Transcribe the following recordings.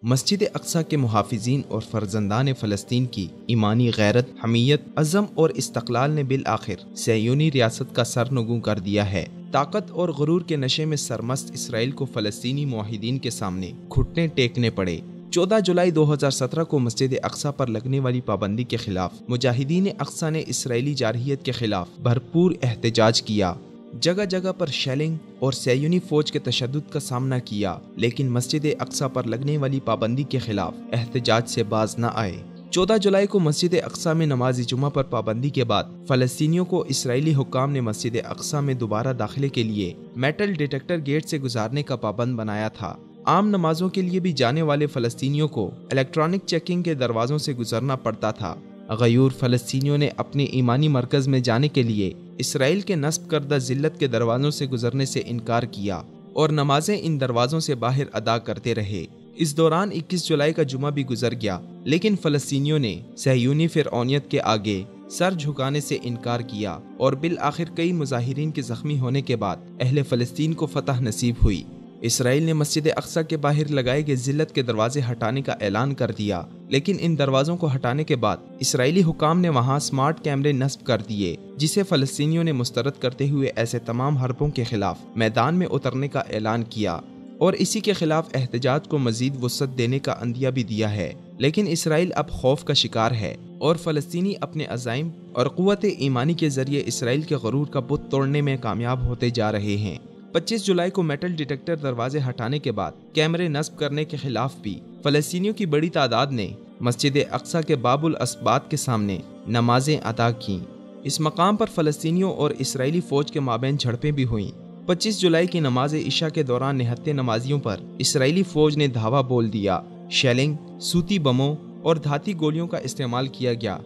مسجد اقصی کے محافظین اور فرزندان فلسطین کی ایمانی غیرت، حمیت، عزم اور استقلال نے بالآخر صہیونی ریاست کا سر نگوں کر دیا ہے۔ طاقت اور غرور کے نشے میں سرمست اسرائیل کو فلسطینی معاہدین کے سامنے گھٹنے ٹیکنے پڑے۔ 14 جولائی 2017 کو مسجد اقصی پر لگنے والی پابندی کے خلاف مجاہدین اقصی نے اسرائیلی جارحیت کے خلاف بھرپور احتجاج کیا، جگہ جگہ پر شیلنگ اور صہیونی فوج کے تشدد کا سامنا کیا، لیکن مسجد اقصی پر لگنے والی پابندی کے خلاف احتجاج سے باز نہ آئے۔ 14 جولائی کو مسجد اقصی میں نماز جمعہ پر پابندی کے بعد فلسطینیوں کو اسرائیلی حکام نے مسجد اقصی میں دوبارہ داخلے کے لیے میٹل ڈیٹیکٹر گیٹ سے گزارنے کا پابند بنایا تھا۔ عام نمازوں کے لیے بھی جانے والے فلسطینیوں کو الیکٹرانک چیکنگ کے دروازوں سے گزرنا پڑتا تھا۔ غیور فلسطینیوں نے اپنے ایمانی مرکز میں جانے کے لیے اسرائیل کے نصب کردہ ذلت کے دروازوں سے گزرنے سے انکار کیا اور نمازیں ان دروازوں سے باہر ادا کرتے رہے۔ اس دوران 21 جولائی کا جمعہ بھی گزر گیا، لیکن فلسطینیوں نے صہیونی فرعونیت کے آگے سر جھکانے سے انکار کیا اور بالآخر کئی مظاہرین کے زخمی ہونے کے بعد اہل فلسطین کو فتح نصیب ہوئی۔ اسرائیل نے مسجد اقصی کے باہر لگائے گئے ذلت کے دروازے ہٹانے کا اعلان کر دیا، لیکن ان دروازوں کو ہٹانے کے بعد اسرائیلی حکام نے وہاں سمارٹ کیمرے نصب کر دیے، جسے فلسطینیوں نے مسترد کرتے ہوئے ایسے تمام حربوں کے خلاف میدان میں اترنے کا اعلان کیا اور اسی کے خلاف احتجاج کو مزید وسعت دینے کا عندیہ بھی دیا ہے۔ لیکن اسرائیل اب خوف کا شکار ہے اور فلسطینی اپنے عزائم اور قوت ایمانی کے ذریعے اسرائیل کے غرور کا بت توڑنے میں کامیاب ہوتے جا رہے ہیں۔ 25 جولائی کو میٹل ڈیٹیکٹر دروازے ہٹانے کے بعد کیمرے نصب کرنے کے خلاف بھی فلسطینیوں کی بڑی تعداد نے مسجد اقصی کے باب الاسبات کے سامنے نمازیں ادا کیں۔ اس مقام پر فلسطینیوں اور اسرائیلی فوج کے مابین جھڑپیں بھی ہوئیں۔ 25 جولائی کی نماز عشاء کے دوران نہتے نمازیوں پر اسرائیلی فوج نے دھاوا بول دیا، شیلنگ، صوتی بموں اور دھاتی گولیوں کا استعمال کیا گیا،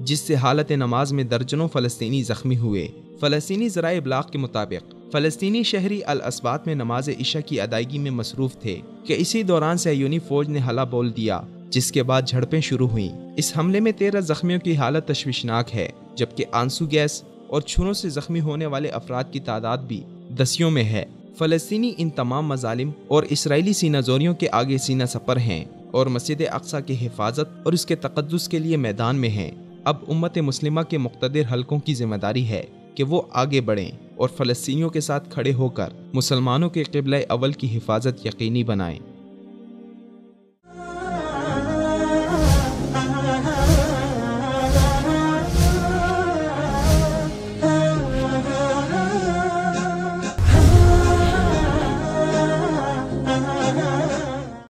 جس سے حالت نماز میں درجنوں فلسطینی زخمی ہوئے۔ فلسطینی ذرائع ابلاغ کے مطابق فلسطینی شہری الاسبات میں نماز عشاء کی ادائیگی میں مصروف تھے کہ اسی دوران صہیونی فوج نے حلہ بول دیا، جس کے بعد جھڑپیں شروع ہوئیں۔ اس حملے میں 13 زخمیوں کی حالت تشویشناک ہے، جبکہ آنسو گیس اور چھروں سے زخمی ہونے والے افراد کی تعداد بھی دسیوں میں ہے۔ فلسطینی ان تمام مظالم اور اسرائیلی سینہ زوریوں کے آگے سینہ سپر ہیں اور مسجد اقصی کی حفاظت اور اس کے تقدس کے لیے میدان میں ہیں۔ اب امت مسلمہ کے مقتدر حلقوں کی ذمہ داری ہے کہ وہ آگے بڑھیں اور فلسطینیوں کے ساتھ کھڑے ہو کر مسلمانوں کے قبلہ اول کی حفاظت یقینی بنائیں۔